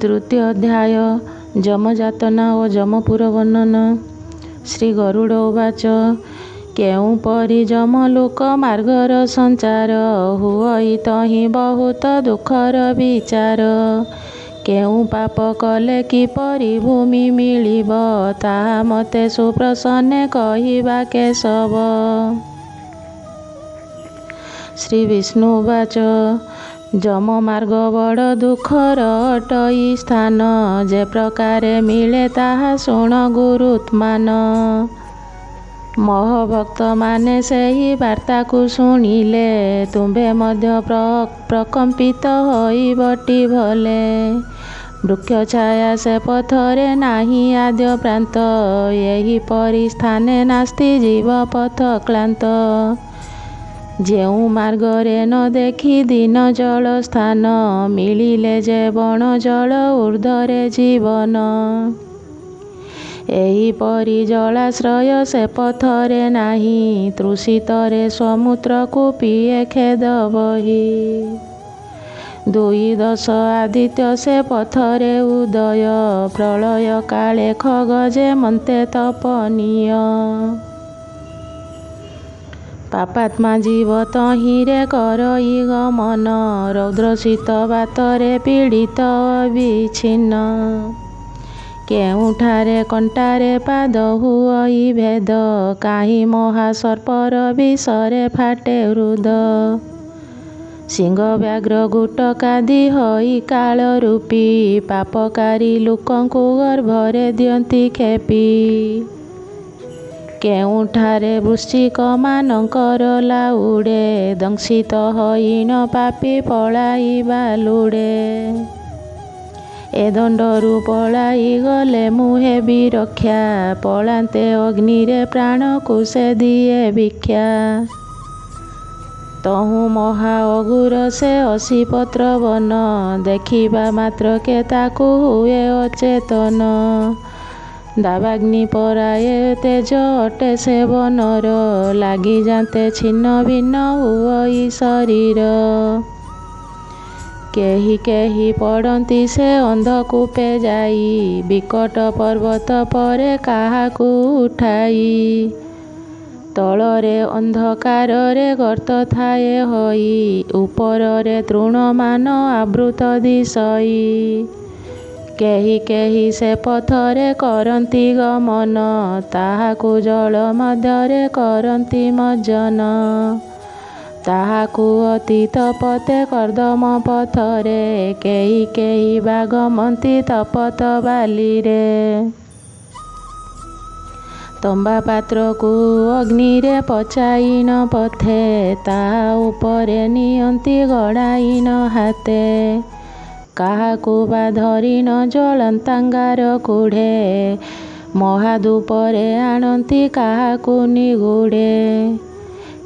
तृतीय अध्याय जमजातना और जमपुर वर्णन। श्री गरुड़ उवाच केउपरि जमलोक मार्गर संचार हुई तहि बहुत दुखर विचार। केउ पाप कले किपरि भूमि मिलिब ताहा मते सुप्रसन्ने कहिबा केशव। श्री विष्णु उवाच जम मार्ग बड़ दुखर अटई स्थान जे प्रकारे मिले ताहा शुण गुरुत्मान। महभक्त माने सेही वार्ता को शुणिले तुम्भे मध्य प्रकंपित होई बटी भले। वृक्ष छाया से पथरे नाही आद्य प्रांत यही परि स्थाने नास्ति जीव पथ क्लांत। जेउ मार्गरे न देखी दिन जल स्थान मिलिले जे बण जल ऊर्ध्वरे जीवन। एही परि जलाश्रय से पथरे नाही तृषितरे समुद्र को पिए खेद बही। दुई दश आदित्य से पथरे उदय प्रलय काले खग जे मन्ते तपनीय। पापात्मा जीव तहिरे करई गमन रौद्र शीत बातरे पीड़ित अविच्छिन्न। केउठारे कंटारे पाद हुई भेद काहि महासर्पर विषरे फाटे हृद। सिंह व्याघ्र गुटकादि होई काल रूपी पापकारी लोकंकु गर्भरे दियंती खेपी। केउठारे वृश्चिक मानकर लाउडे दंशित होई न पापी पଳାଇବା लुड़े। ए दंडरू पଳାଇ गले मुहे बिरक्षा पଳାନ୍ତେ अग्निरे प्राण को से दिए भिक्षा। तहु महा अगुर से असी पत्र वन देखिबा मात्र के ताकु हुए अचेतन। दावाग्नि पराये तेज अटे से बनर लागी जाते छिन्न भिन्न हुई शरीर। केही केही पड़ती से अंधकूपे जाई विकट पर्वत परे काहाकू उठाई। तलरे अंधकाररे गर्त थाए होई उपररे तृणमान आवृत दिशई। केही केही से पथरे करंती गमन ताहाकू जल मध्यरे करंती मज्जन। ताहाकू अतीत पते कर्दम पथरे केही केही बागमंती तपत बालीरे। तंबा पात्र को अग्निरे पचाईन पथे ताहा उपरे नियंती गड़ाईन हाते। काहाकू बा धरिन जलंतांगार कुढ़े महाधूपरे आणंती काहाकू निगुड़े।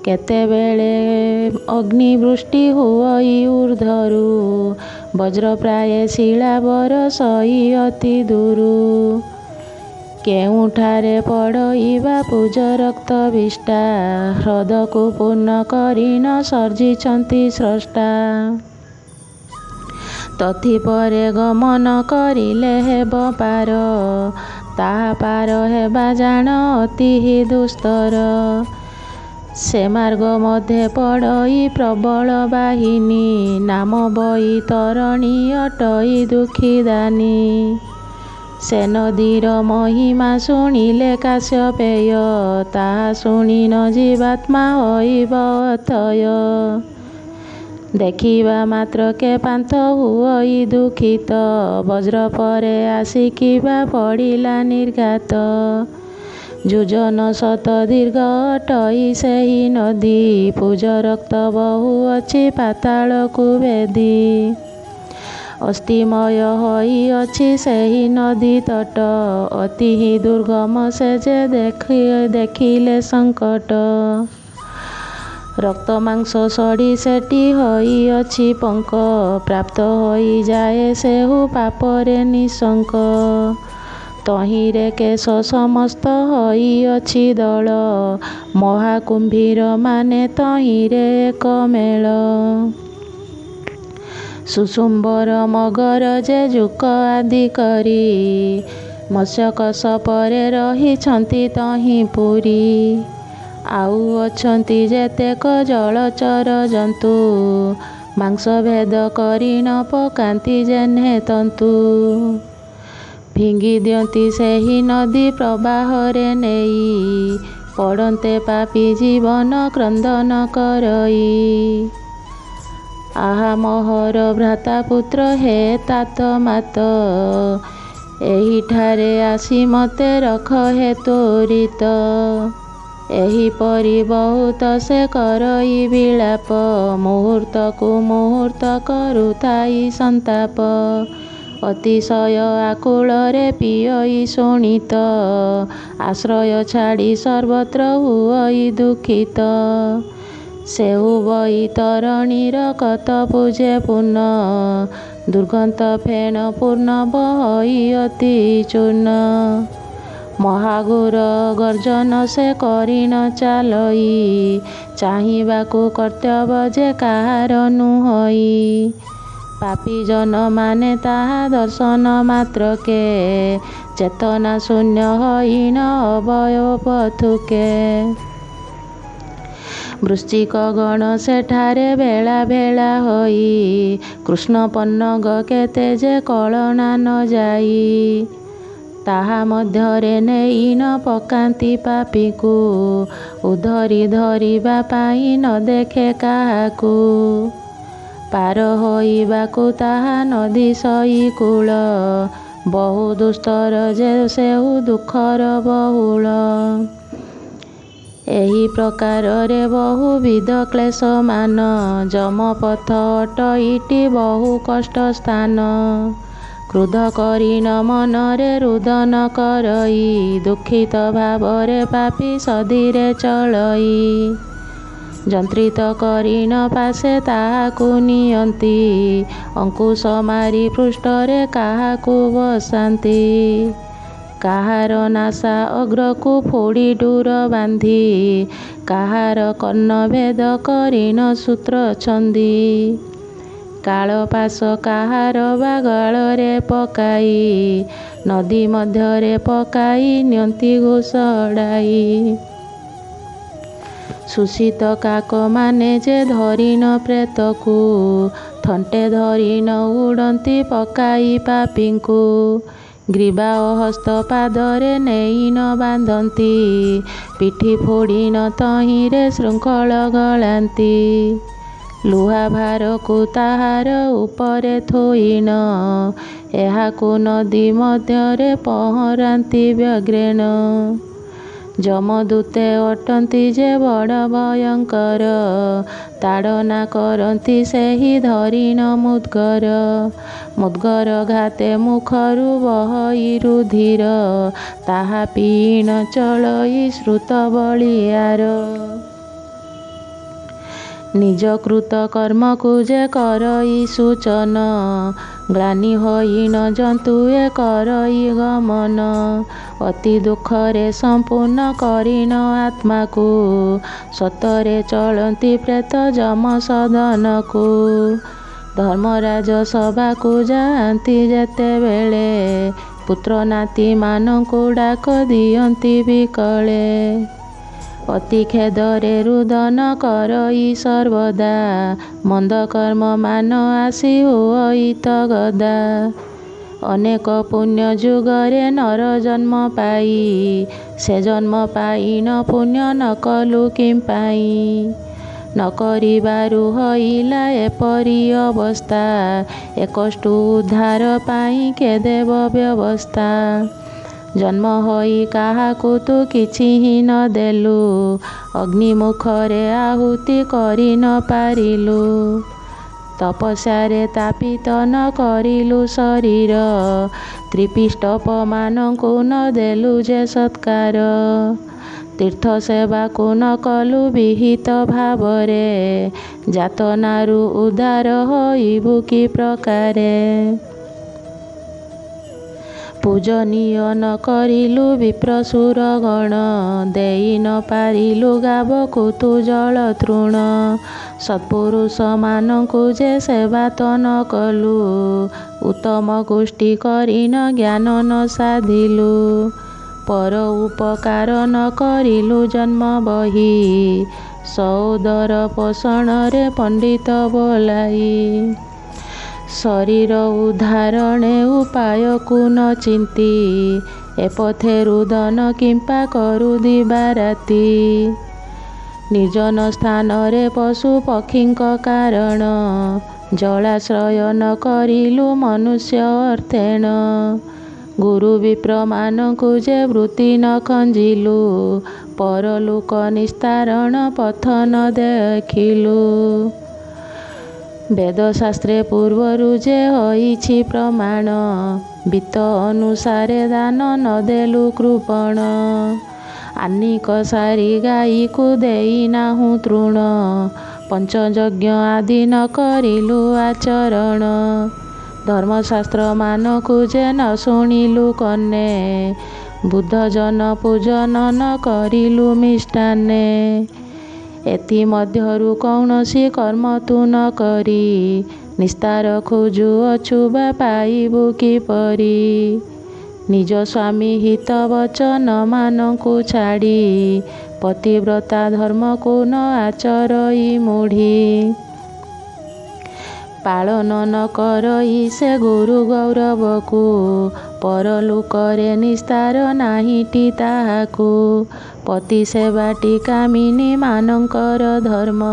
केतेबेले अग्निवृष्टि हुई ऊर्ध्वरू वज्रप्राय शिला बरसई अति दूरू। केउठारे पड़ईबा पूज रक्त विष्टा ह्रद को पूर्ण करिन सर्जिछंती स्रष्टा। तथि परे गमन करिले हेब पार ताहा पार हेबा जान अति दुस्तर। से मार्ग मध्य पड़ई प्रबल बाहिनी नाम बई तरणी अटई दुखी दानी। से नदीर महिमा शुणिले काश्यपेय ताहा शुणी न जीवात्मा होइब अथय। देखिबा मात्र के पांथ हुई दुखित वज्र परे आसिकिबा पड़िला निर्घात। जुजन शत दीर्घ अटई सेही नदी पूज रक्त बहु अछि पाताल को भेदी। अस्थिमय होई अछि सेही नदी तट अति दुर्गम से जे देखिले संकट। रक्त मांस सड़ी सेटी होई अछि पंक प्राप्त होई जाए सेहु पापरे निशंक। तहिरे केश समस्त होई अछि दल महाकुंभीर माने तहिरे एक मेल। ସୁଶୁମ୍ବର ମଗର ଯେ ଯୁକ ଆଦି କରି ମତ୍ସ୍ୟକଶ ପରେ ରହିଛନ୍ତି ତହିଁ ପୁରୀ। ଆଉ ଅଛନ୍ତି ଯେତେକ ଜଳଚର ଜନ୍ତୁ ମାଂସ ଭେଦ କରି ନ ପକାନ୍ତି ଯେହ୍ନେ ତନ୍ତୁ। ଫିଙ୍ଗି ଦିଅନ୍ତି ସେହି ନଦୀ ପ୍ରବାହରେ ନେଇ ପଡ଼ନ୍ତେ ପାପୀ ଜୀବନ କ୍ରନ୍ଦନ କରଇ। ଆହା ମୋହର ଭ୍ରାତା ପୁତ୍ର ହେ ତାତ ମାତ ଏହିଠାରେ ଆସି ମୋତେ ରଖ ହେ ତ୍ୱରିତ। ଏହିପରି ବହୁତ ସେ କରଇ ବିଳାପ ମୁହୂର୍ତ୍ତକୁ ମୁହୂର୍ତ୍ତ କରୁଥାଇ ସନ୍ତାପ। ଅତିଶୟ ଆକୁଳରେ ପିୟଇ ଶୋଣିତ ଆଶ୍ରୟ ଛାଡ଼ି ସର୍ବତ୍ର ହୁଅଇ ଦୁଃଖିତ। ସେଉ ବୈତରଣୀର କତ ପୂଜେ ପୁନ ଦୁର୍ଗନ୍ଧ ଫେଣ ପୂର୍ଣ୍ଣ ବହଇ ଅତି ଚୂର୍ଣ୍ଣ। ମହାଘୋର ଗର୍ଜନ ସେ କରି ନ ଚାଲଇ ଚାହିଁବାକୁ କର୍ତ୍ତବ୍ୟ ଯେ କାହାର ନୁହଇ। ପାପୀ ଜନମାନେ ତାହା ଦର୍ଶନ ମାତ୍ରକେ ଚେତନା ଶୂନ୍ୟ ହଇନ ଅବୟବ ପଥୁକେ। ବୃଶ୍ଚିକ ଗଣ ସେଠାରେ ଭେଳା ଭେଳା ହୋଇ କୃଷ୍ଣ ପନ୍ନଗ କେତେ ଯେ କଳନା ନ ଯାଇ। ତାହା ମଧ୍ୟରେ ନେଇ ନ ପକାନ୍ତି ପାପୀକୁ ଉଧରି ଧରିବା ପାଇଁ ନ ଦେଖେ କାହାକୁ। ପାର ହୋଇବାକୁ ତାହା ନଦୀ ସଇ କୂଳ ବହୁ ଦୁସ୍ତର ଯେ ସେଉ ଦୁଃଖର ବହୁଳ। ଏହି ପ୍ରକାରରେ ବହୁବିଧ କ୍ଲେଶମାନ ଯମପଥ ଅଟଇଟି ବହୁ କଷ୍ଟ ସ୍ଥାନ। କ୍ରୋଧ କରି ନ ମନରେ ରୁଦନ କରଇ ଦୁଃଖିତ ଭାବରେ ପାପୀ ସଧୀରେ ଚଳଇ। ଯନ୍ତ୍ରିତ କରି ନ ପାଶେ ତାହାକୁ ନିଅନ୍ତି ଅଙ୍କୁଶ ମାରି ପୃଷ୍ଠରେ କାହାକୁ ବସାନ୍ତି। କାହାର ନାସା ଅଗ୍ରକୁ ଫୋଡ଼ି ଡୁର ବାନ୍ଧି କାହାର କର୍ଣ୍ଣ ଭେଦ କରି ନ ସୂତ୍ର ଛନ୍ଦି। କାଳ ପାଶ କାହାର ବା ଗାଳରେ ପକାଇ ନଦୀ ମଧ୍ୟରେ ପକାଇ ନିଅନ୍ତି ଘୋଷଡ଼ାଇ। ଶୋଷିତ କାକମାନେ ଯେ ଧରି ନ ପ୍ରେତକୁ ଥଣ୍ଟେ ଧରି ନ ଉଡ଼ନ୍ତି ପକାଇ ପାପୀଙ୍କୁ। ଗ୍ରୀବା ଓ ହସ୍ତ ପାଦରେ ନେଇ ନ ବାନ୍ଧନ୍ତି ପିଠି ଫୋଡ଼ି ନ ତହିଁରେ ଶୃଙ୍ଖଳ ଗଳାନ୍ତି। ଲୁହା ଭାରକୁ ତାହାର ଉପରେ ଥୋଇ ନ ଏହାକୁ ନଦୀ ମଧ୍ୟରେ ପହଁରାନ୍ତି ବ୍ୟଗ୍ରେଣ। ଯମଦୂତେ ଅଟନ୍ତି ଯେ ବଡ଼ ଭୟଙ୍କର ତାଡ଼ନା କରନ୍ତି ସେହି ଧରି ନ ମୁଦ୍ଗର। ମୁଦ୍ଗର ଘାତେ ମୁଖରୁ ବହଇ ରୁଧିର ତାହା ପିଇ ନ ଚଳଇ ଶ୍ରୁତ ବଳିୟାର। ନିଜ କୃତ କର୍ମକୁ ଯେ କରଇ ସୂଚନ ଗ୍ଳାନି ହୋଇ ନ ଜନ୍ତୁଏ କରଇ ଗମନ। ଅତି ଦୁଃଖରେ ସମ୍ପୂର୍ଣ୍ଣ କରି ନ ଆତ୍ମାକୁ ସତରେ ଚଳନ୍ତି ପ୍ରେତ ଯମ ସଦନକୁ। ଧର୍ମରାଜ ସଭାକୁ ଯାଆନ୍ତି ଯେତେବେଳେ ପୁତ୍ର ନାତିମାନଙ୍କୁ ଡାକ ଦିଅନ୍ତି ବିକଳେ। ଅତି ଖେଦରେ ରୁଦନ କରଇ ସର୍ବଦା ମନ୍ଦ କର୍ମ ମାନ ଆସି ହୁଅଇତ ଗଦା। ଅନେକ ପୁଣ୍ୟ ଯୁଗରେ ନର ଜନ୍ମ ପାଇ ସେ ଜନ୍ମ ପାଇ ନ ପୁଣ୍ୟ ନ କଲୁ କିମ୍ପାଇଁ। ନ କରିବାରୁ ହଇଲା ଏପରି ଅବସ୍ଥା ଏକଷ୍ଟୁ ଉଦ୍ଧାର ପାଇଁ କେ ଦେବ ବ୍ୟବସ୍ଥା। ଜନ୍ମ ହୋଇ କାହାକୁ ତୁ କିଛି ହିଁ ନ ଦେଲୁ ଅଗ୍ନି ମୁଖରେ ଆହୁତି କରି ନ ପାରିଲୁ। ତପସ୍ୟାରେ ତାପିତ ନ କରିଲୁ ଶରୀର ତ୍ରିପିଷ୍ଟପମାନଙ୍କୁ ନ ଦେଲୁ ଯେ ସତ୍କାର। ତୀର୍ଥ ସେବାକୁ ନ କଲୁ ବିହିତ ଭାବରେ ଯାତନାରୁ ଉଦ୍ଧାର ହୋଇବୁ କି ପ୍ରକାରେ। ପୂଜନୀୟ ନ କରିଲୁ ବିପ୍ରସୁର ଗଣ, ଦେଇ ନ ପାରିଲୁ ଗାବକୁ ତୁ ଜଳ ତୃଣ। ସତ୍ପୁରୁଷମାନଙ୍କୁ ଯେ ସେବା ତ ନ କଲୁ, ଉତ୍ତମ ଗୋଷ୍ଠୀ କରି ନ ଜ୍ଞାନ ନ ସାଧିଲୁ। ପର ଉପକାର ନ କରିଲୁ ଜନ୍ମ ବହି, ସୋଦର ପୋଷଣରେ ପଣ୍ଡିତ ବୋଲାଇ। ଶରୀର ଉଦ୍ଧାରଣେ ଉପାୟକୁ ନ ଚିନ୍ତି, ଏ ପଥେ ରୁଦନ କିମ୍ପା କରୁ ଦିବାରାତି। ନିର୍ଜନ ସ୍ଥାନରେ ପଶୁ ପକ୍ଷୀଙ୍କ କାରଣ, ଜଳାଶ୍ରୟ ନ କରିଲୁ ମନୁଷ୍ୟ ଅର୍ଥେଣ। ଗୁରୁ ବିପ୍ରମାନଙ୍କୁ ଯେ ବୃତ୍ତି ନ ଖଞ୍ଜିଲୁ, ପରଲୋକ ନିସ୍ତାରଣ ପଥ ନ ଦେଖିଲୁ। ବେଦଶାସ୍ତ୍ରେ ପୂର୍ବରୁ ଯେ ହୋଇଛି ପ୍ରମାଣ, ବିତ୍ତ ଅନୁସାରେ ଦାନ ନ ଦେଲୁ କୃପଣ। ଆନିକ ସାରି ଗାଈକୁ ଦେଇ ନାହୁଁ ତୃଣ, ପଞ୍ଚଯଜ୍ଞ ଆଦି ନ କରିଲୁ ଆଚରଣ। ଧର୍ମଶାସ୍ତ୍ରମାନଙ୍କୁ ଯେ ନ ଶୁଣିଲୁ କର୍ଣ୍ଣେ, ବୁଦ୍ଧ ଜନ ପୂଜନ ନ କରିଲୁ ମିଷ୍ଟାନ୍ନେ। ଏଥି ମଧ୍ୟରୁ କୌଣସି କର୍ମ ତୁ ନ କରି, ନିସ୍ତାର ଖୋଜୁଅଛୁ ବା ପାଇବୁ କିପରି। ନିଜ ସ୍ୱାମୀ ହିତ ବଚନ ମାନଙ୍କୁ ଛାଡ଼ି, ପତିବ୍ରତା ଧର୍ମକୁ ନ ଆଚରଇ ମୁଢ଼ି। ପାଳନ ନ କରଇ ସେ ଗୁରୁ ଗୌରବକୁ, ପରଲୋକରେ ନିସ୍ତାର ନାହିଁଟି ତାହାକୁ। ପତି ସେବାଟି କାମିନୀ ମାନଙ୍କର ଧର୍ମ,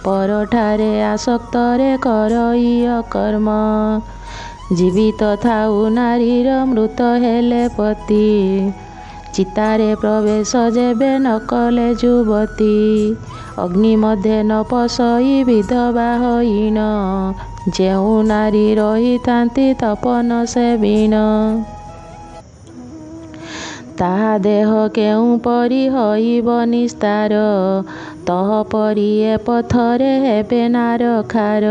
ପରଠାରେ ଆସକ୍ତରେ କରଇ ଅକର୍ମ। ଜୀବିତ ଥାଉ ନାରୀର ମୃତ ହେଲେ ପତି, ଚିତାରେ ପ୍ରବେଶ ଯେବେ ନ କଲେ ଯୁବତୀ। ଅଗ୍ନି ମଧ୍ୟରେ ନ ପଶଇ ବିଧବା ହୋଇଣ, ଯେଉଁ ନାରୀ ରହିଥାନ୍ତି ତପନ ସେବିଣ। ତାହା ଦେହ କେଉଁ ପରି ହୋଇବ ନିସ୍ତାର, ତହପରି ଏ ପଥରେ ହେବେ ନାରଖାର।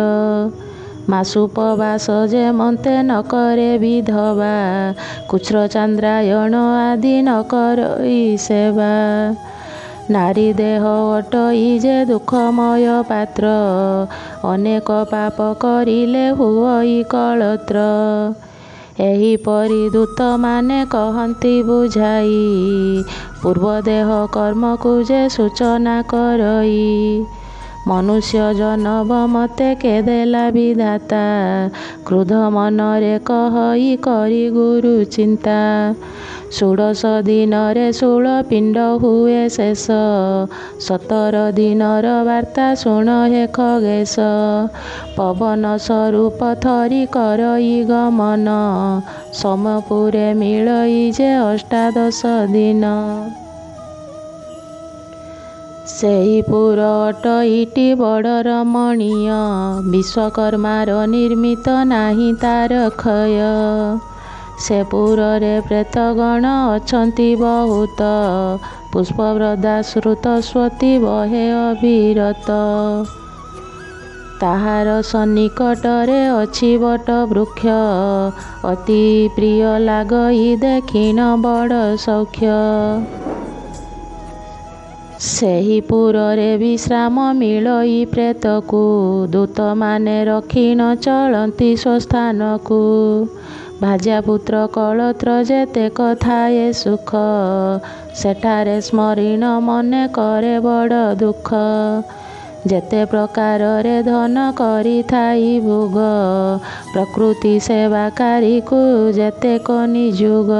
ମାସୁପବାସ ଯେମନ୍ତେ ନ କରେ ବିଧବା, କୁଚ୍ର ଚାନ୍ଦ୍ରାୟଣ ଆଦି ନ କରଇ ସେବା। ନାରୀ ଦେହ ଅଟଇ ଯେ ଦୁଃଖମୟ ପାତ୍ର, ଅନେକ ପାପ କରିଲେ ହୁଅଇ କଳତ୍ର। ଏହିପରି ଦୂତମାନେ କହନ୍ତି ବୁଝାଇ, ପୂର୍ବ ଦେହ କର୍ମକୁ ଯେ ସୂଚନା କରଇ। ମନୁଷ୍ୟ ଜନମ ମତେ କେ ଦେଲା ବିଧାତା, କ୍ରୋଧ ମନରେ କହଇ କରି ଗୁରୁ ଚିନ୍ତା। ଷୋଡ଼ଶ ଦିନରେ 16 ପିଣ୍ଡ ହୁଏ ଶେଷ, 17 ଦିନର ବାର୍ତ୍ତା ଶୁଣ ହେ ଖଗେଶ। ପବନ ସ୍ୱରୂପ ଥରି କରଇ ଗମନ, ସମପୁରେ ମିଳଇ ଯେ ଅଷ୍ଟାଦଶ ଦିନ। ସେହି ପୁର ଅଟଇଟି ବଡ଼ ରମଣୀୟ, ବିଶ୍ୱକର୍ମାର ନିର୍ମିତ ନାହିଁ ତାର କ୍ଷୟ। ସେ ପୁରରେ ପ୍ରେତଗଣ ଅଛନ୍ତି ବହୁତ, ପୁଷ୍ପବ୍ରଦା ଶ୍ରୁତସ୍ୱତୀ ବହେ ଅବିରତ। ତାହାର ସନ୍ନିକଟରେ ଅଛି ବଟ ବୃକ୍ଷ, ଅତି ପ୍ରିୟ ଲାଗଇ ଦେଖିଣ ବଡ଼ ସୌଖ୍ୟ। ସେହି ପୁରରେ ବିଶ୍ରାମ ମିଳଇ ପ୍ରେତକୁ, ଦୂତମାନେ ରଖିଣ ଚଳନ୍ତି ସ୍ୱସ୍ଥାନକୁ। ଭାର୍ଯ୍ୟାପୁତ୍ର କଳତ୍ର ଯେତେକ ଥାଏ ସୁଖ, ସେଠାରେ ସ୍ମରିଣ ମନେ କରେ ବଡ଼ ଦୁଃଖ। ଯେତେ ପ୍ରକାରରେ ଧନ କରିଥାଇ ଭୋଗ, ପ୍ରକୃତି ସେବାକାରୀକୁ ଯେତେକ ନିଯୋଗ।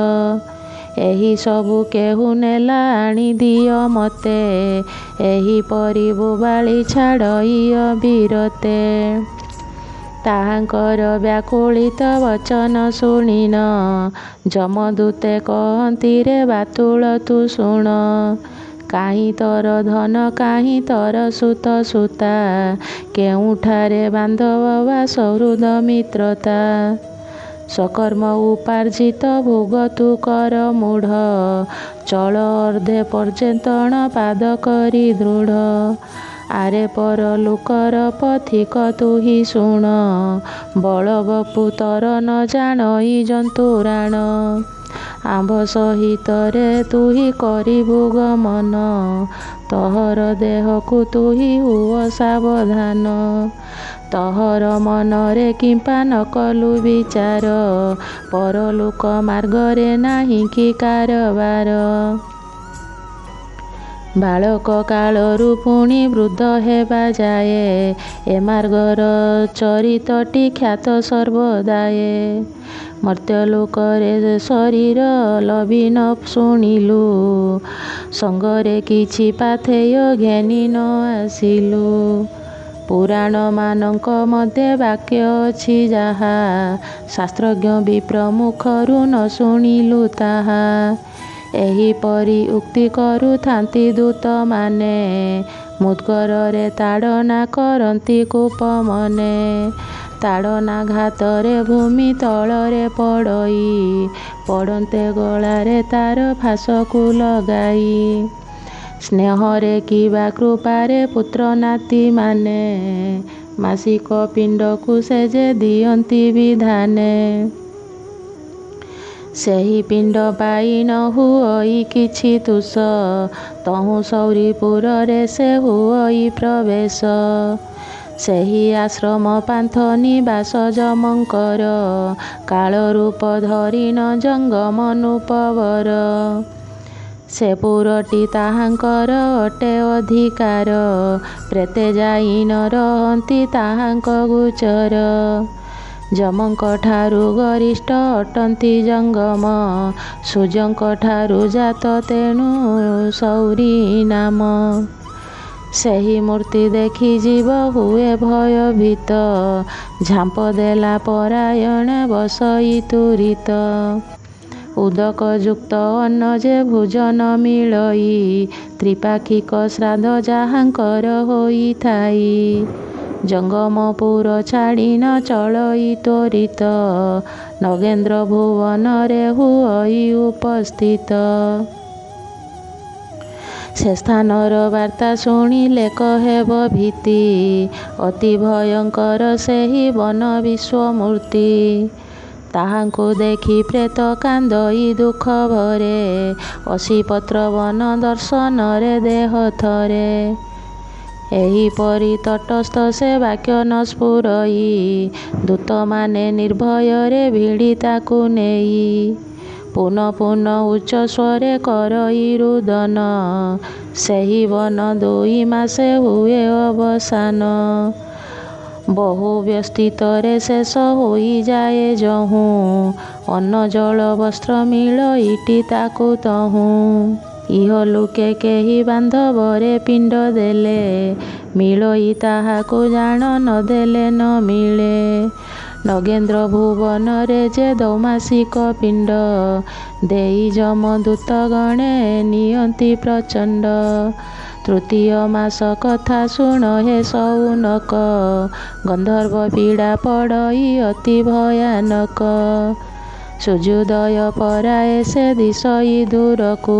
ଏହି ସବୁ କେହୁ ନେଲା ଆଣି ଦିଅ ମତେ, ଏହିପରି ବୋବାଳି ଛାଡ଼ଇ ଅବିରତେ। ତାହାଙ୍କର ବ୍ୟାକୁଳିତ ବଚନ ଶୁଣିନ, ଯମଦୂତେ କହନ୍ତି ରେ ବାତୁଳ ତୁ ଶୁଣ। କାହିଁ ତୋର ଧନ କାହିଁ ତୋର ସୁତ ସୁତା, କେଉଁଠାରେ ବାନ୍ଧବ ବା ସହୃଦ ମିତ୍ରତା। ସ୍ୱକର୍ମ ଉପାର୍ଜିତ ଭୋଗ ତୁ କର ମୂଢ଼, ଚଳ ଅର୍ଦ୍ଧେ ପର୍ଯ୍ୟନ୍ତଣ ପାଦ କରି ଦୃଢ଼। ଆରେ ପର ଲୋକର ପଥିକ ତୁହି ଶୁଣ, ବଳବପୁ ତର ନ ଜାଣଇ ଜନ୍ତୁରାଣ। ଆମ୍ଭ ସହିତରେ ତୁହି କରିବୁ ଗମନ, ତହର ଦେହକୁ ତୁହି ହୁଅ ସାବଧାନ। ତହର ମନରେ କିମ୍ପା ନ କଲୁ ବିଚାର, ପରଲୋକ ମାର୍ଗରେ ନାହିଁ କି କାରବାର। ବାଳକ କାଳରୁ ପୁଣି ବୃଦ୍ଧ ହେବା ଯାଏ, ଏ ମାର୍ଗର ଚରିତଟି ଖ୍ୟାତ ସର୍ବଦାଏ। ମର୍ତ୍ତ୍ୟଲୋକରେ ଶରୀର ଲବି ନ ଶୁଣିଲୁ, ସଙ୍ଗରେ କିଛି ପାଥେୟ ଘେନି ନ ଆସିଲୁ। ପୁରାଣମାନଙ୍କ ମଧ୍ୟ ବାକ୍ୟ ଅଛି ଯାହା, ଶାସ୍ତ୍ରଜ୍ଞ ବିପ୍ର ମୁଖରୁ ନ ଶୁଣିଲୁ ତାହା। ଏହିପରି ଉକ୍ତି କରୁଥାନ୍ତି ଦୂତମାନେ, ମୁଦ୍ଗରରେ ତାଡ଼ନା କରନ୍ତି କୂପମନେ। ତାଡ଼ନା ଘାତରେ ଭୂମି ତଳରେ ପଡ଼ଇ, ପଡ଼ନ୍ତେ ଗଳାରେ ତାର ଫାଶକୁ ଲଗାଇ। ସ୍ନେହରେ କିବା କୃପାରେ ପୁତ୍ର ନାତିମାନେ, ମାସିକ ପିଣ୍ଡକୁ ସେ ଯେ ଦିଅନ୍ତି ବିଧାନେ। ସେହି ପିଣ୍ଡ ପାଇ ନ ହୁଅଇ କିଛି ତୁଷ, ତହୁଁ ସୌରୀପୁରରେ ସେ ହୁଅଇ ପ୍ରବେଶ। ସେହି ଆଶ୍ରମ ପାନ୍ଥ ନିବାସ ଯମଙ୍କର, କାଳରୂପ ଧରିଣ ଜଙ୍ଗମ ନୃପବର। ସେ ପୁରଟି ତାହାଙ୍କର ଅଟେ ଅଧିକାର, ପ୍ରେତେ ଯାଇ ନ ରହନ୍ତି ତାହାଙ୍କ ଗୋଚର। ଯମଙ୍କ ଠାରୁ ଗରିଷ୍ଠ ଅଟନ୍ତି ଜଙ୍ଗମ, ସୂର୍ଯ୍ୟଙ୍କ ଠାରୁ ଜାତ ତେଣୁ ସୌରୀ ନାମ। ସେହି ମୂର୍ତ୍ତି ଦେଖି ଜୀବ ହୁଏ ଭୟଭୀତ, ଝାମ୍ପ ଦେଲା ପରାୟଣେ ବସଇ ତୁରିତ। ଉଦକ ଯୁକ୍ତ ଅନ୍ନ ଯେ ଭୋଜନ ମିଳଇ, ତ୍ରିପାକ୍ଷିକ ଶ୍ରାଦ୍ଧ ଯାହାଙ୍କର ହୋଇଥାଇ। ଜଙ୍ଗମପୁର ଛାଡ଼ି ନ ଚଳଇ ତ୍ୱରିତ, ନଗେନ୍ଦ୍ର ଭୁବନରେ ହୁଅଇ ଉପସ୍ଥିତ। ସେ ସ୍ଥାନର ବାର୍ତ୍ତା ଶୁଣିଲେ କହେବ ଭୀତି, ଅତି ଭୟଙ୍କର ସେହି ବନ ବିଶ୍ୱମୂର୍ତ୍ତି। ତାହାଙ୍କୁ ଦେଖି ପ୍ରେତ କାନ୍ଦଇ ଦୁଃଖ ଭରେ, ଅସିପତ୍ର ବନ ଦର୍ଶନରେ ଦେହ ଥରେ। ଏହିପରି ତଟସ୍ଥ ସେ ବାକ୍ୟ ନ ସ୍ଫୁରଇ, ଦୂତମାନେ ନିର୍ଭୟରେ ଭିଡ଼ି ତାକୁ ନେଇ। ପୁନ ପୁନ ଉଚ୍ଚ ସ୍ୱରେ କରଇ ରୁଦନ, ସେହି ବନ 2 ମାସେ ହୁଏ ଅବସାନ। ବହୁ ବ୍ୟସ୍ତିତରେ ଶେଷ ହୋଇଯାଏ ଯହୁଁ, ଅନ୍ନ ଜଳ ବସ୍ତ୍ର ମିଳଇଟି ତାକୁ ତହୁଁ। ଇହଲୋକେ କେହି ବାନ୍ଧବରେ ପିଣ୍ଡ ଦେଲେ, ମିଳଇ ତାହାକୁ ଜାଣ ନ ଦେଲେ ନ ମିଳେ। ନଗେନ୍ଦ୍ର ଭୁବନରେ ଯେ ଦୌମାସିକ ପିଣ୍ଡ, ଦେଇ ଯମଦୂତଗଣେ ନିଅନ୍ତି ପ୍ରଚଣ୍ଡ। ତୃତୀୟ ମାସ କଥା ଶୁଣ ହେ ସଉନକ, ଗନ୍ଧର୍ବ ପୀଡ଼ା ପଡ଼ଇ ଅତି ଭୟାନକ। ସୂର୍ଯ୍ୟୋଦୟ ପରାଏ ସେ ଦିଶଇ ଦୂରକୁ,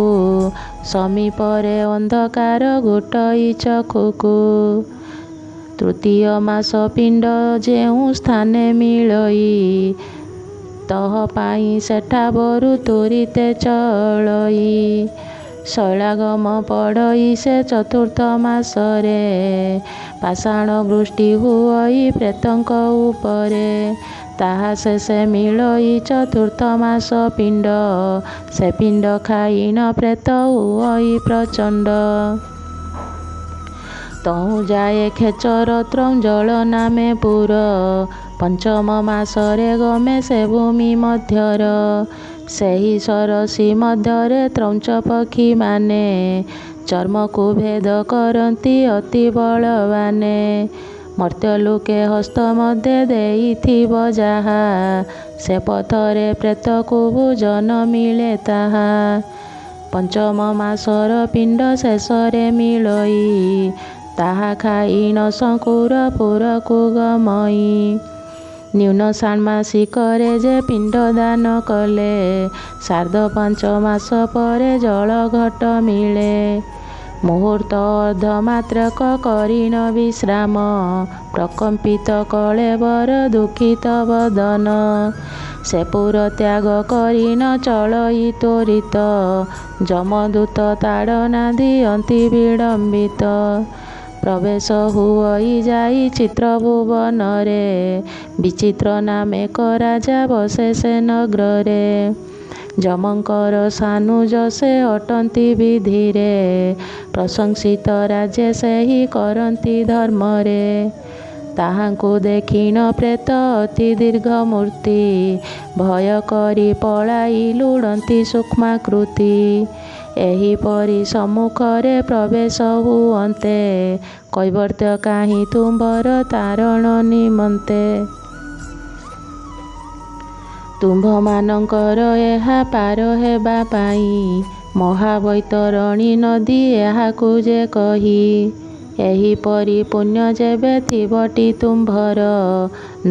ସମୀପରେ ଅନ୍ଧକାର ଗୋଟଇ ଚକ୍ଷୁକୁ। ତୃତୀୟ ମାସ ପିଣ୍ଡ ଯେଉଁ ସ୍ଥାନେ ମିଳଇ, ତହ ପାଇଁ ସେଠା ବରୁ ତୁରିତେ ଚଳଇ। ଶୈଳାଗମ ପଡ଼ଇ ସେ ଚତୁର୍ଥ ମାସରେ, ପାଷାଣ ବୃଷ୍ଟି ହୁଅଇ ପ୍ରେତଙ୍କ ଉପରେ। ତାହା ଶେଷେ ମିଳଇ ଚତୁର୍ଥ ମାସ ପିଣ୍ଡ, ସେ ପିଣ୍ଡ ଖାଇ ନ ପ୍ରେତ ହୁଅଇ ପ୍ରଚଣ୍ଡ। ତହୁଁ ଯାଏ ଖେଚର ତ୍ରଞ୍ଜଳ ନାମେ ପୁର, ପଞ୍ଚମ ମାସରେ ଗମେ ସେ ଭୂମି ମଧ୍ୟର। ସେହି ସରସୀ ମଧ୍ୟରେ ତ୍ରଞ୍ଚ ପକ୍ଷୀମାନେ, ଚର୍ମକୁ ଭେଦ କରନ୍ତି ଅତି ବଳବାନେ। ମର୍ତ୍ତ୍ୟଲୋକେ ହସ୍ତ ମଧ୍ୟ ଦେଇଥିବ ଯାହା, ସେ ପଥରେ ପ୍ରେତକୁ ଭୋଜନ ମିଳେ ତାହା। ପଞ୍ଚମ ମାସର ପିଣ୍ଡ ଶେଷରେ ମିଳଇ, ତାହା ଖାଇ ନ ଶଙ୍କୁର ପୁରକୁ ଗମଇ। ନ୍ୟୁନ ଷାଣ୍ମାସିକରେ ଯେ ପିଣ୍ଡ ଦାନ କଲେ, ସାର୍ଦ୍ଧ 5 ମାସ ପରେ ଜଳ ଘଟ ମିଳେ। ମୁହୂର୍ତ୍ତ ଅର୍ଦ୍ଧମାତ୍ରକ କରିଣ ବିଶ୍ରାମ, ପ୍ରକମ୍ପିତ କଳେବର ଦୁଃଖିତ ବଦନ। ସେ ପୁର ତ୍ୟାଗ କରିଣ ଚଳଇ ତ୍ୱରିତ, ଯମଦୂତ ତାଡ଼ନା ଦିଅନ୍ତି ବିଳମ୍ବିତ। ପ୍ରବେଶ ହୁଅଇ ଯାଇ ଚିତ୍ରଭୁବନରେ, ବିଚିତ୍ର ନାମେକ ରାଜା ବସେ ସେ ନଗ୍ରରେ। ଯମଙ୍କର ସାନୁଜ ସେ ଅଟନ୍ତି ବିଧିରେ, ପ୍ରଶଂସିତ ରାଜେ ସେହି କରନ୍ତି ଧର୍ମରେ। ତାହାଙ୍କୁ ଦେଖିଣ ପ୍ରେତ ଅତି ଦୀର୍ଘ ମୂର୍ତ୍ତି, ଭୟ କରି ପଳାଇ ଲୁଡ଼ନ୍ତି ସୂକ୍ଷ୍ମାକୃତି। ଏହିପରି ସମ୍ମୁଖରେ ପ୍ରବେଶ ହୁଅନ୍ତେ, କୈବର୍ତ୍ତ୍ୟ କାହିଁ ତୁମ୍ଭର ତାରଣ ନିମନ୍ତେ। ତୁମ୍ଭମାନଙ୍କର ଏହା ପାର ହେବା ପାଇଁ, ମହାବୈତରଣୀ ନଦୀ ଏହାକୁ ଯେ କହି। ଏହିପରି ପୁଣ୍ୟ ଯେବେ ଥିବଟି ତୁମ୍ଭର,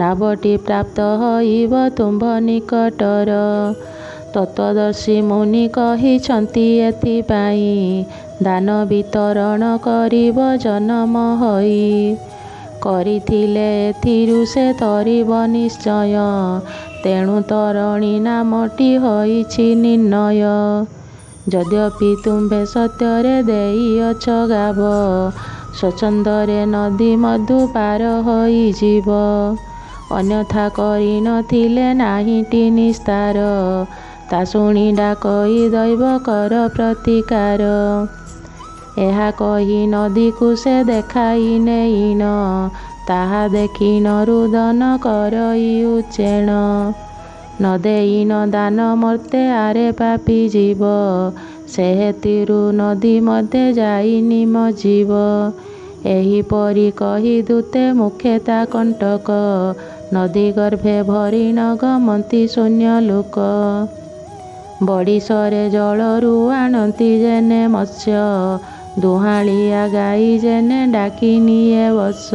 ନାବଟି ପ୍ରାପ୍ତ ହଇବ ତୁମ୍ଭ ନିକଟର। ତତ୍ତ୍ୱଦର୍ଶୀ ମୁନି କହିଛନ୍ତି ଏଥିପାଇଁ, ଦାନ ବିତରଣ କରିବ ଜନମ ହୋଇ। କରିଥିଲେ ଏଥିରୁ ସେ ତରିବ ନିଶ୍ଚୟ, ତେଣୁ ତରଣୀ ନାମଟି ହୋଇଛି ନିର୍ଣ୍ଣୟ। ଯଦ୍ୟପି ତୁମ୍ଭେ ସତ୍ୟରେ ଦେଇଅଛ ଗାବ, ସ୍ୱଚ୍ଛନ୍ଦରେ ନଦୀ ମଧୁ ପାର ହୋଇଯିବ। ଅନ୍ୟଥା କରିନଥିଲେ ନାହିଁଟି ନିସ୍ତାର, ତା ଶୁଣି ଡାକଇ ଦୈବ କର ପ୍ରତିକାର। ଏହା କହି ନଦୀକୁ ସେ ଦେଖାଇ ନେଇଣ, ତାହା ଦେଖିଣ ରୁଦନ କରଇ ଉଚ୍ଚେଣ। ନ ଦେଇଣ ଦାନ ମର୍ତ୍ତେ ଆରେ ପାପୀ ଜୀବ, ସେ ହେତୁରୁ ନଦୀ ମଧ୍ୟେ ଯାଇ ନିମଜ୍ଜିବ। ଏହିପରି କହି ଦୂତେ ମୁଖେ ତା କଣ୍ଟକ, ନଦୀ ଗର୍ଭେ ଭରିଣ ଗମନ୍ତି ଶୂନ୍ୟ ଲୋକ। ବଡ଼ିସରେ ଜଳରୁ ଆଣନ୍ତି ଯେନେ ମତ୍ସ୍ୟ, ଦୁହାଁଳିଆ ଗାଈ ଯେନେ ଡାକି ନିଏ ବତ୍ସ।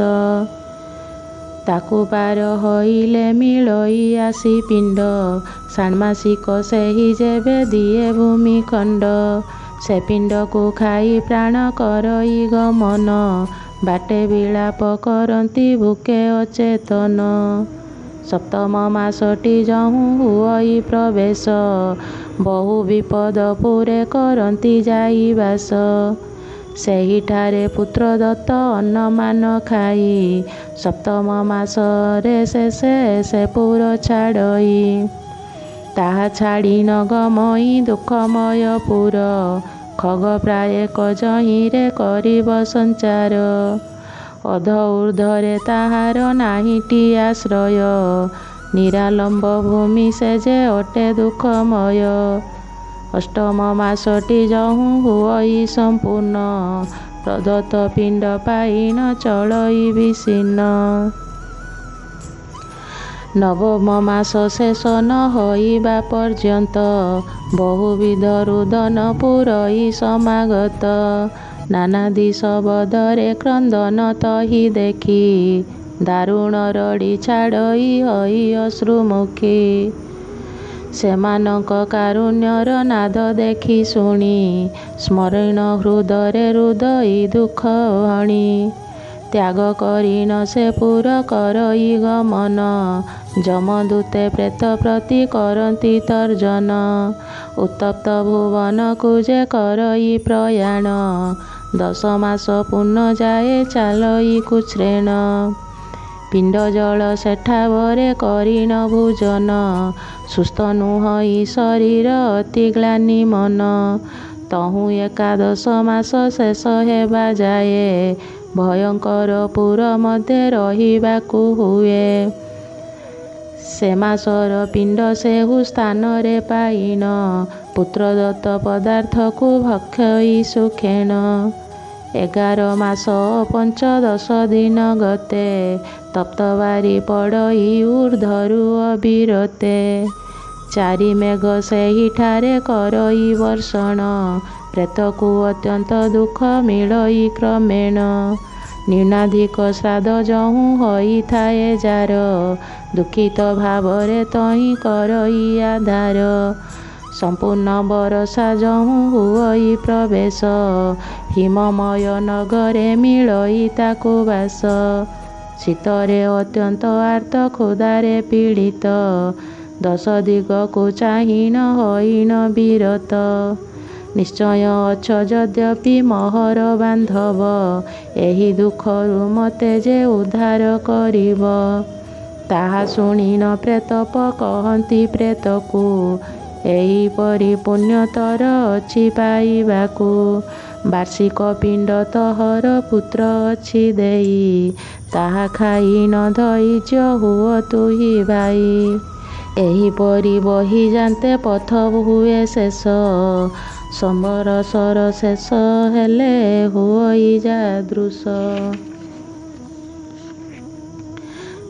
ତାକୁ ପାର ହୋଇଲେ ମିଳଇ ଆସି ପିଣ୍ଡ, ଷାଣ୍ମାସିକ ସେହି ଯେବେ ଦିଏ ଭୂମିଖଣ୍ଡ। ସେ ପିଣ୍ଡକୁ ଖାଇ ପ୍ରାଣ କରଇ ଗମନ, ବାଟେ ବିଳାପ କରନ୍ତି ଭୁକେ ଅଚେତନ। ସପ୍ତମ ମାସଟି ଯହୁଁ ହୁଅଇ ପ୍ରବେଶ, ବହୁ ବିପଦ ପୁରେ କରନ୍ତି ଯାଇ ବାସ। ସେହିଠାରେ ପୁତ୍ରଦତ୍ତ ଅନ୍ନମାନ ଖାଇ, ସପ୍ତମ ମାସରେ ଶେଷେ ସେ ପୁର ଛାଡ଼ଇ। ତାହା ଛାଡ଼ି ନ ଗମଇ ଦୁଃଖମୟ ପୁର, ଖଗପ୍ରାୟେକ ଯହିଁରେ କରିବ ସଞ୍ଚାର। ଅଧ ଊର୍ଦ୍ଧ୍ୱରେ ତାହାର ନାହିଁଟି ଆଶ୍ରୟ, ନିରାଲମ୍ବ ଭୂମି ସେ ଯେ ଅଟେ ଦୁଃଖମୟ। ଅଷ୍ଟମ ମାସଟି ଯହୁଁ ହୁଅଇ ସମ୍ପୂର୍ଣ୍ଣ, ପ୍ରଦତ୍ତ ପିଣ୍ଡ ପାଇଣ ଚଳଇ ବିଷିନ୍ନ। ନବମ ମାସ ଶେଷ ନ ହୋଇବା ପର୍ଯ୍ୟନ୍ତ, ବହୁବିଧ ରୁଦନ ପୁରଇ ସମାଗତ। ନାନାଦି ଶବଦରେ କ୍ରନ୍ଦନ ତହି ଦେଖି, ଦାରୁଣ ରଡ଼ି ଛାଡ଼ଇ ହୋଇ ଅଶ୍ରୁମୁଖୀ। ସେମାନଙ୍କ କାରୁଣ୍ୟର ନାଦ ଦେଖି ଶୁଣି, ସ୍ମରିଣ ହୃଦରେ ରୁଦଇ ଦୁଃଖ ଭଣି। ତ୍ୟାଗ କରିଣ ସେ ପୁର କରଇ ଗମନ, ଯମଦୂତେ ପ୍ରେତ ପ୍ରତି କରନ୍ତି ତର୍ଜନ। ଉତ୍ତପ୍ତ ଭୁବନକୁ ଯେ କରଇ ପ୍ରୟାଣ, 10 ମାସ ପୂର୍ଣ୍ଣ ଯାଏ ଚାଲଇ କୁଚ୍ଛ୍ରେଣ। ପିଣ୍ଡ ଜଳ ସେଠାବରେ କରିଣ ଭୋଜନ, ସୁସ୍ଥ ନୁହଁଇ ଶରୀର ଅତି ଗ୍ଳାନି ମନ। ତହୁଁ ଏକାଦଶ ମାସ ଶେଷ ହେବା ଯାଏ, ଭୟଙ୍କର ପୁର ମଧ୍ୟେ ରହିବାକୁ ହୁଏ। ସେ ମାସର ପିଣ୍ଡ ସେହୁ ସ୍ଥାନରେ ପାଇଣ, ପୁତ୍ରଦତ୍ତ ପଦାର୍ଥକୁ ଭକ୍ଷଇ ସୁଖେଣ। 11 ମାସ ପଞ୍ଚଦଶ ଦିନ ଗତେ, ତପ୍ତବାରି ପଡ଼ଇ ଊର୍ଦ୍ଧ୍ୱରୁ ଅବିରତେ। 4 ମେଘ ସେହିଠାରେ କରଇ ବର୍ଷଣ, ପ୍ରେତକୁ ଅତ୍ୟନ୍ତ ଦୁଃଖ ମିଳଇ କ୍ରମେଣ। ନ୍ୟୁନାଧିକ ଶ୍ରାଦ୍ଧ ଯହୁଁ ହୋଇଥାଏ ଯାର, ଦୁଃଖିତ ଭାବରେ ତହିଁ କରଇ ଆଧାର। ସମ୍ପୂର୍ଣ୍ଣ ବରଷା ଯହୁଁ ହୁଅଇ ପ୍ରବେଶ, ହିମମୟ ନଗରେ ମିଳଇ ତାକୁ ବାସ। ଶୀତରେ ଅତ୍ୟନ୍ତ ଆର୍ତ୍ତ କ୍ଷୁଧାରେ ପୀଡ଼ିତ, ଦଶ ଦିଗକୁ ଚାହିଁନ ହୋଇନ ବିରତ। ନିଶ୍ଚୟ ଅଛ ଯଦ୍ୟପି ମହର ବାନ୍ଧବ, ଏହି ଦୁଃଖରୁ ମୋତେ ଯେ ଉଦ୍ଧାର କରିବ। ତାହା ଶୁଣିନ ପ୍ରେତପ କହନ୍ତି ପ୍ରେତକୁ, ଏହିପରି ପୁଣ୍ୟତର ଅଛି ପାଇବାକୁ। ବାର୍ଷିକ ପିଣ୍ଡ ତହର ପୁତ୍ର ଅଛି ଦେଇ, ତାହା ଖାଇ ନ ଧୈର୍ଯ୍ୟ ହୁଅ ତୁହି ଭାଇ। ଏହିପରି ବହିଯାନ୍ତେ ପଥ ହୁଏ ଶେଷ, ସମ୍ବରସର ଶେଷ ହେଲେ ହୁଅଇ ଯାଦୃଶ।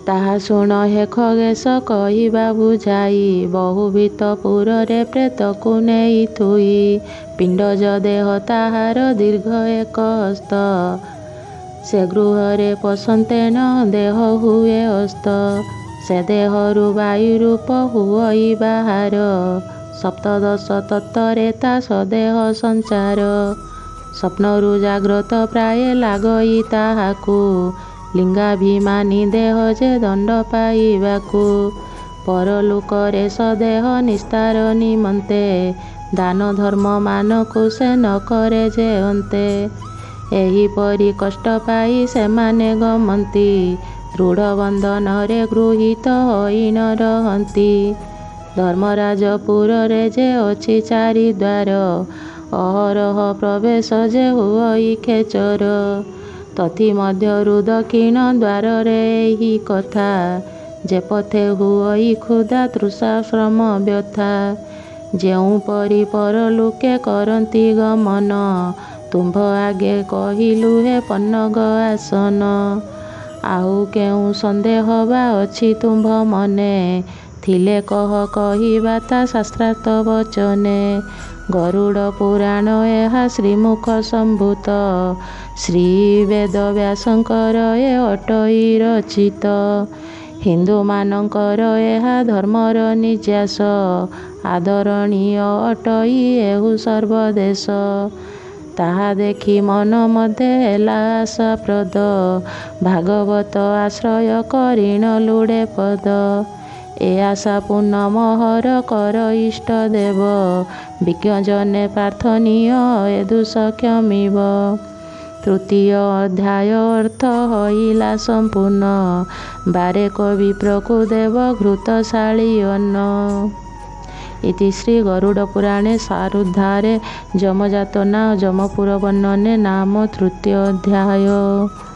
ତାହା ଶୁଣ ହେ ଖଗେଶ କହିବା ବୁଝାଇ, ବହୁବିତ ପୁରରେ ପ୍ରେତକୁ ନେଇ ଥୋଇ। ପିଣ୍ଡଜ ଦେହ ତାହାର ଦୀର୍ଘ ଏକ ହସ୍ତ, ସେ ଗୃହରେ ପଶନ୍ତେନ ଦେହ ହୁଏ ଅସ୍ତ। ସେ ଦେହରୁ ବାୟୁ ରୂପ ହୁଅଇ ବାହାର, ସପ୍ତଦଶ ତତ୍ତ୍ୱରେ ତା ସଦେହ ସଞ୍ଚାର। ସ୍ୱପ୍ନରୁ ଜାଗ୍ରତ ପ୍ରାୟେ ଲାଗଇ ତାହାକୁ, ଲିଙ୍ଗାଭିମାନୀ ଦେହ ଯେ ଦଣ୍ଡ ପାଇବାକୁ। ପରଲୋକରେ ସଦେହ ନିସ୍ତାର ନିମନ୍ତେ, ଦାନ ଧର୍ମ ମାନକୁ ସେ ନ କରେ ଯେ ଅନ୍ତେ। ଏହିପରି କଷ୍ଟ ପାଇ ସେମାନେ ଗମନ୍ତି, ଦୃଢ଼ ବନ୍ଧନରେ ଗୃହୀତ ହୋଇ ନ ରହନ୍ତି। ଧର୍ମରାଜପୁରରେ ଯେ ଅଛି ଚାରି ଦ୍ୱାର, ଅହରହ ପ୍ରବେଶ ଯେ ହୁଅଇ ଖେଚର। ତଥିମଧ୍ୟରୁ ଦକ୍ଷିଣ ଦ୍ୱାରରେ ଏହି କଥା, ଯେ ପଥେ ହୁଅଇ କ୍ଷୁଧା ତୃଷା ଶ୍ରମ ବ୍ୟଥା। ଯେଉଁପରି ପରଲୋକେ କରନ୍ତି ଗମନ, ତୁମ୍ଭ ଆଗେ କହିଲୁ ହେ ପନ୍ନଗ ଆସନ। ଆଉ କେଉଁ ସନ୍ଦେହ ବା ଅଛି ତୁମ୍ଭ ମନେ, ଥିଲେ କହ କହିବା ତା ଶାସ୍ତ୍ରାର୍ଥ ବଚନେ। ଗରୁଡ଼ ପୁରାଣ ଏହା ଶ୍ରୀମୁଖ ସମ୍ଭୂତ, ଶ୍ରୀ ବେଦବ୍ୟାସଙ୍କର ଏ ଅଟଇ ରଚିତ। ହିନ୍ଦୁମାନଙ୍କର ଏହା ଧର୍ମର ନିର୍ଯ୍ୟାସ, ଆଦରଣୀୟ ଅଟଇ ଏହୁ ସର୍ବଦେଶ। ତାହା ଦେଖି ମନ ମୋତେ ହେଲା ଆଶାପ୍ରଦ, ଭାଗବତ ଆଶ୍ରୟ କରିଣ ଲୋଡ଼େ ପଦ। ଏ ଆଶା ପୂର୍ଣ୍ଣ ମହର କର ଇଷ୍ଟ ଦେବ, ବିଜ୍ଞଜନେ ପ୍ରାର୍ଥନୀୟ ଏ ଦୋଷ କ୍ଷମିବ। ତୃତୀୟ ଅଧ୍ୟାୟ ଅର୍ଥ ହୋଇଲା ସମ୍ପୂର୍ଣ୍ଣ, ବାରେ କବି ପ୍ରକୁଦେବ ଘୃତଶାଳୀ ଅନ୍ନ। ଇତି ଶ୍ରୀ ଗରୁଡ଼ପୁରାଣେ ସାରୁଦ୍ଧାରେ ଯମଯାତନା ଯମପୁର ବର୍ଣ୍ଣନେ ନାମ ତୃତୀୟ ଅଧ୍ୟାୟ।